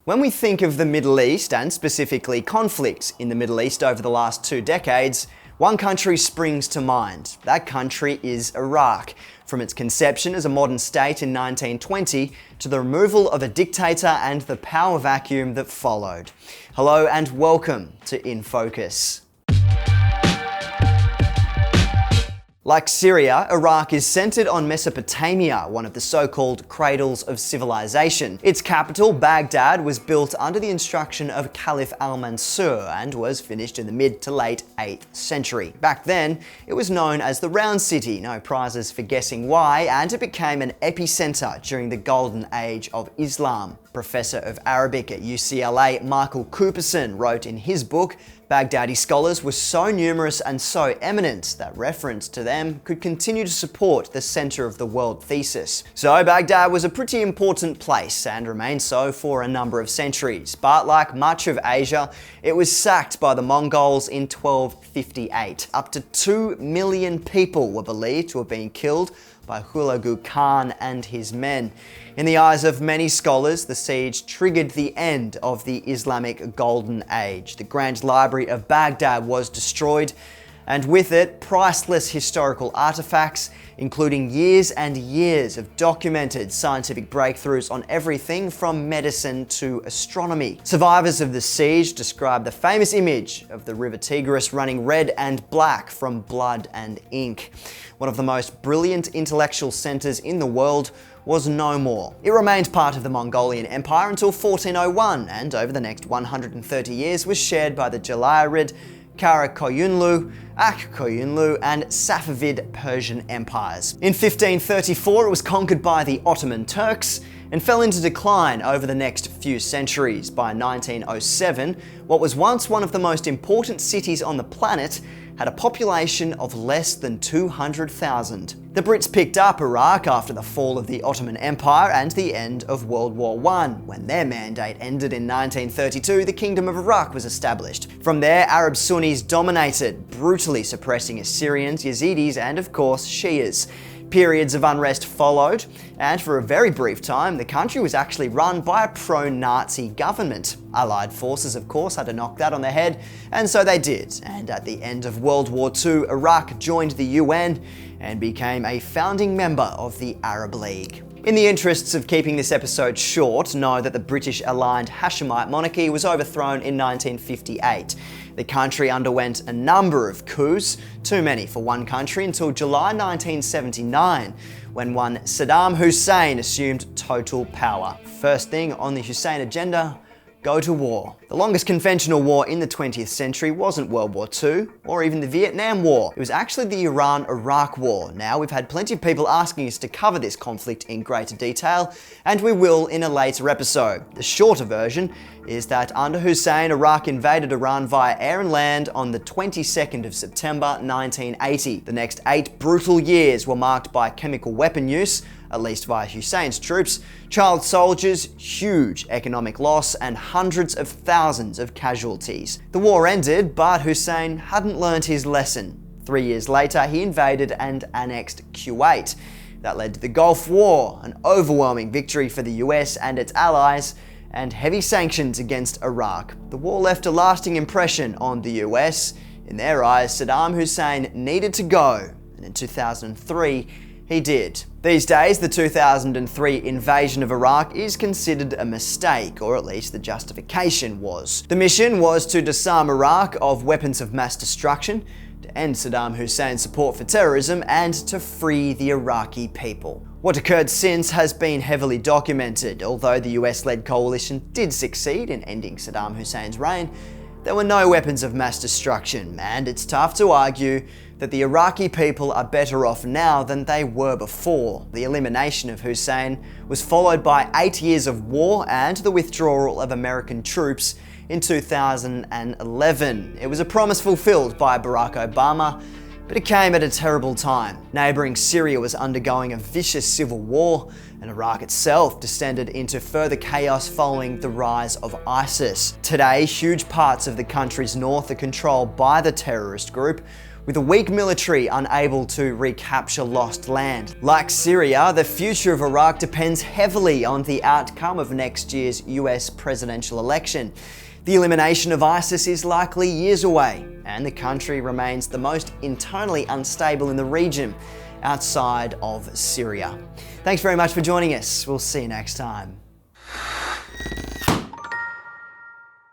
When we think of the Middle East, and specifically conflicts in the Middle East over the last 2 decades, one country springs to mind. That country is Iraq. From its conception as a modern state in 1920 to the removal of a dictator and the power vacuum that followed. Hello and welcome to In Focus. Like Syria, Iraq is centered on Mesopotamia, one of the so-called cradles of civilization. Its capital, Baghdad, was built under the instruction of Caliph al-Mansur and was finished in the mid to late 8th century. Back then, it was known as the Round City, no prizes for guessing why, and it became an epicenter during the golden age of Islam. Professor of Arabic at UCLA, Michael Cooperson, wrote in his book, Baghdadi scholars were so numerous and so eminent that reference to them could continue to support the center of the world thesis. So Baghdad was a pretty important place and remained so for a number of centuries. But like much of Asia, it was sacked by the Mongols in 1258. Up to 2 million people were believed to have been killed by Hulagu Khan and his men. In the eyes of many scholars, the siege triggered the end of the Islamic Golden Age. The Grand Library of Baghdad was destroyed, and with it, priceless historical artifacts, including years and years of documented scientific breakthroughs on everything from medicine to astronomy. Survivors of the siege describe the famous image of the river Tigris running red and black from blood and ink. One of the most brilliant intellectual centers in the world was no more. It remained part of the Mongolian Empire until 1401, and over the next 130 years was shared by the Jalayirid, Karakoyunlu, Akkoyunlu, and Safavid Persian empires. In 1534, it was conquered by the Ottoman Turks and fell into decline over the next few centuries. By 1907, what was once one of the most important cities on the planet had a population of less than 200,000. The Brits picked up Iraq after the fall of the Ottoman Empire and the end of World War I. When their mandate ended in 1932, the Kingdom of Iraq was established. From there, Arab Sunnis dominated, brutally suppressing Assyrians, Yazidis, and of course, Shias. Periods of unrest followed, and for a very brief time, the country was actually run by a pro-Nazi government. Allied forces, of course, had to knock that on the head, and so they did. And at the end of World War II, Iraq joined the UN and became a founding member of the Arab League. In the interests of keeping this episode short, know that the British-aligned Hashemite monarchy was overthrown in 1958. The country underwent a number of coups, too many for one country, until July 1979, when one Saddam Hussein assumed total power. First thing on the Hussein agenda: go to war. The longest conventional war in the 20th century wasn't World War II or even the Vietnam War. It was actually the Iran-Iraq War. Now, we've had plenty of people asking us to cover this conflict in greater detail, and we will in a later episode. The shorter version is that under Hussein, Iraq invaded Iran via air and land on the 22nd of September 1980. The next 8 brutal years were marked by chemical weapon use, at least via Hussein's troops, child soldiers, huge economic loss, and hundreds of thousands of casualties. The war ended, but Hussein hadn't learned his lesson. 3 years later, he invaded and annexed Kuwait. That led to the Gulf War, an overwhelming victory for the US and its allies, and heavy sanctions against Iraq. The war left a lasting impression on the US. In their eyes, Saddam Hussein needed to go, and in 2003, he did. These days, the 2003 invasion of Iraq is considered a mistake, or at least the justification was. The mission was to disarm Iraq of weapons of mass destruction, to end Saddam Hussein's support for terrorism, and to free the Iraqi people. What occurred since has been heavily documented. Although the US-led coalition did succeed in ending Saddam Hussein's reign, there were no weapons of mass destruction, and it's tough to argue that the Iraqi people are better off now than they were before. The elimination of Hussein was followed by 8 years of war and the withdrawal of American troops in 2011. It was a promise fulfilled by Barack Obama, but it came at a terrible time. Neighbouring Syria was undergoing a vicious civil war, and Iraq itself descended into further chaos following the rise of ISIS. Today, huge parts of the country's north are controlled by the terrorist group, with a weak military unable to recapture lost land. Like Syria, the future of Iraq depends heavily on the outcome of next year's US presidential election. The elimination of ISIS is likely years away, and the country remains the most internally unstable in the region, outside of Syria. Thanks very much for joining us. We'll see you next time.